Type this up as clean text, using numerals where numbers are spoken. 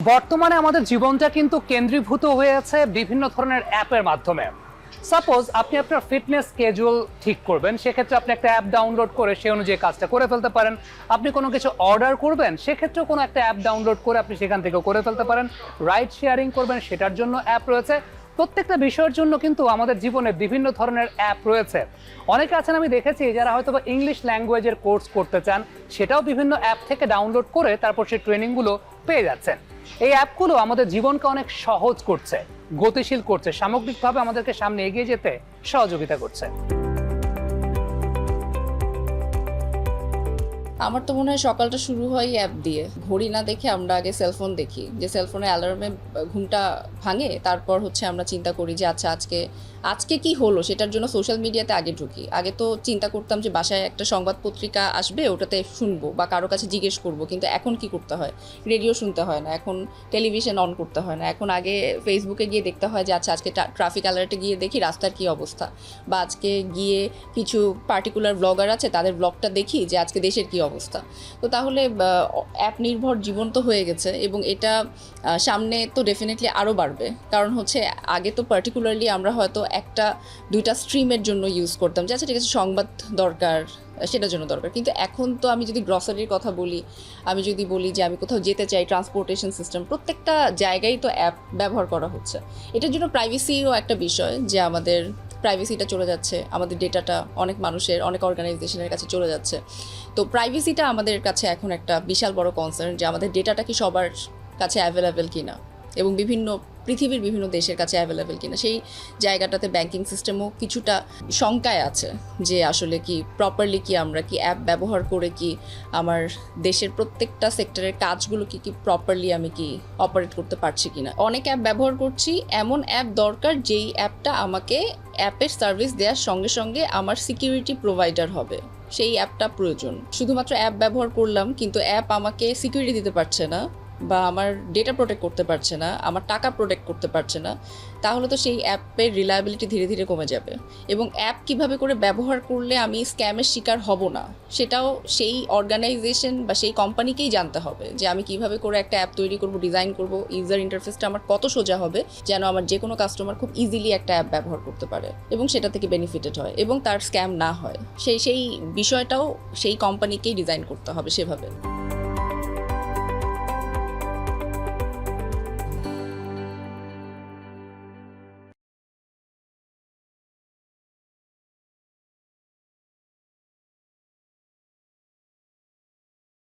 বর্তমানে আমাদের জীবনটা কিন্তু কেন্দ্রীভূত হয়ে আছে বিভিন্ন ধরনের অ্যাপের মাধ্যমে। সাপোজ আপনি আপনার ফিটনেস স্কেজুয়াল ঠিক করবেন, সেক্ষেত্রে আপনি একটা অ্যাপ ডাউনলোড করে সেই অনুযায়ী কাজটা করে ফেলতে পারেন। আপনি কোনো কিছু অর্ডার করবেন, সেক্ষেত্রেও কোনো একটা অ্যাপ ডাউনলোড করে আপনি সেখান থেকে করে ফেলতে পারেন। রাইড শেয়ারিং করবেন, সেটার জন্য অ্যাপ রয়েছে। প্রত্যেকটা বিষয়ের জন্য কিন্তু আমাদের জীবনে বিভিন্ন ধরনের অ্যাপ রয়েছে। অনেকে আছেন, আমি দেখেছি, যারা হয়তো বা ইংলিশ ল্যাঙ্গুয়েজের কোর্স করতে চান, সেটাও বিভিন্ন অ্যাপ থেকে ডাউনলোড করে তারপর সেই ট্রেনিংগুলো পেয়ে যাচ্ছেন। এই অ্যাপগুলো আমাদের জীবনকে অনেক সহজ করছে, গতিশীল করছে, সামগ্রিকভাবে আমাদেরকে সামনে এগিয়ে যেতে সহযোগিতা করছে। আমার তো মনে হয় সকালটা শুরু হয় অ্যাপ দিয়ে। ঘড়ি না দেখে আমরা আগে সেলফোন দেখি, যে সেলফোনে অ্যালার্মে ঘুমটা ভাঙে, তারপর হচ্ছে আমরা চিন্তা করি যে আচ্ছা আজকে কি হলো, সেটার জন্য সোশ্যাল মিডিয়াতে আগে ঢুকি। আগে তো চিন্তা করতাম যে বাসায় একটা সংবাদ পত্রিকা আসবে, ওটাতে শুনবো বা কারো কাছে জিজ্ঞেস করবো, কিন্তু এখন কি করতে হয়, রেডিও শুনতে হয় না, এখন টেলিভিশন অন করতে হয় না, এখন আগে ফেসবুকে গিয়ে দেখতে হয় যে আচ্ছা আজকে ট্রাফিক অ্যালার্টে গিয়ে দেখি রাস্তার কি অবস্থা, বা আজকে গিয়ে কিছু পার্টিকুলার ব্লগার আছে তাদের ব্লগটা দেখি যে আজকে দেশের কি অবস্থা। তো তাহলে অ্যাপ নির্ভর জীবন তো হয়ে গেছে, এবং এটা সামনে তো ডেফিনেটলি আরও বাড়বে। কারণ হচ্ছে আগে তো পার্টিকুলারলি আমরা হয়তো একটা দুইটা স্ট্রিমের জন্য ইউজ করতাম, যে আচ্ছা ঠিক আছে সংবাদ দরকার, সেটার জন্য দরকার। কিন্তু এখন তো আমি যদি গ্রসারির কথা বলি, আমি যদি বলি যে আমি কোথাও যেতে চাই, ট্রান্সপোর্টেশন সিস্টেম, প্রত্যেকটা জায়গায় তো অ্যাপ ব্যবহার করা হচ্ছে। এটার জন্য প্রাইভেসিও একটা বিষয়, যে আমাদের প্রাইভেসিটা চলে যাচ্ছে, আমাদের ডেটাটা অনেক মানুষের, অনেক অর্গানাইজেশনের কাছে চলে যাচ্ছে। তো প্রাইভেসিটা আমাদের কাছে এখন একটা বিশাল বড় কনসার্ন, যে আমাদের ডেটাটা কি সবার কাছে অ্যাভেলেবেল কিনা, এবং পৃথিবীর বিভিন্ন দেশের কাছে অ্যাভেলেবেল কিনা। সেই জায়গাটাতে ব্যাংকিং সিস্টেমও কিছুটা শঙ্কায় আছে, যে আসলে কি প্রপারলি কি আমরা কি অ্যাপ ব্যবহার করে কি আমার দেশের প্রত্যেকটা সেক্টরের কাজগুলো কি প্রপারলি আমি কি অপারেট করতে পারছি কিনা। অনেক অ্যাপ ব্যবহার করছি, এমন অ্যাপ দরকার যেই অ্যাপটা আমাকে অ্যাপের সার্ভিস দেওয়ার সঙ্গে সঙ্গে আমার সিকিউরিটি প্রোভাইডার হবে, সেই অ্যাপটা প্রয়োজন। শুধুমাত্র অ্যাপ ব্যবহার করলাম কিন্তু অ্যাপ আমাকে সিকিউরিটি দিতে পারছে না, বা আমার ডেটা প্রোটেক্ট করতে পারছে না, আমার টাকা প্রোটেক্ট করতে পারছে না, তাহলে তো সেই অ্যাপের রিলায়েবিলিটি ধীরে ধীরে কমে যাবে। এবং অ্যাপ কিভাবে করে ব্যবহার করলে আমি স্ক্যামের শিকার হব না, সেটাও সেই অর্গানাইজেশন বা সেই কোম্পানিকেই জানতে হবে, যে আমি কিভাবে করে একটা অ্যাপ তৈরি করব, ডিজাইন করব, ইউজার ইন্টারফেসটা আমার কত সোজা হবে, যেন আমার যে কোনো কাস্টমার খুব ইজিলি একটা অ্যাপ ব্যবহার করতে পারে এবং সেটা থেকে বেনিফিটেড হয় এবং তার স্ক্যাম না হয়। সেই বিষয়টাও সেই কোম্পানিকেই ডিজাইন করতে হবে সেভাবে।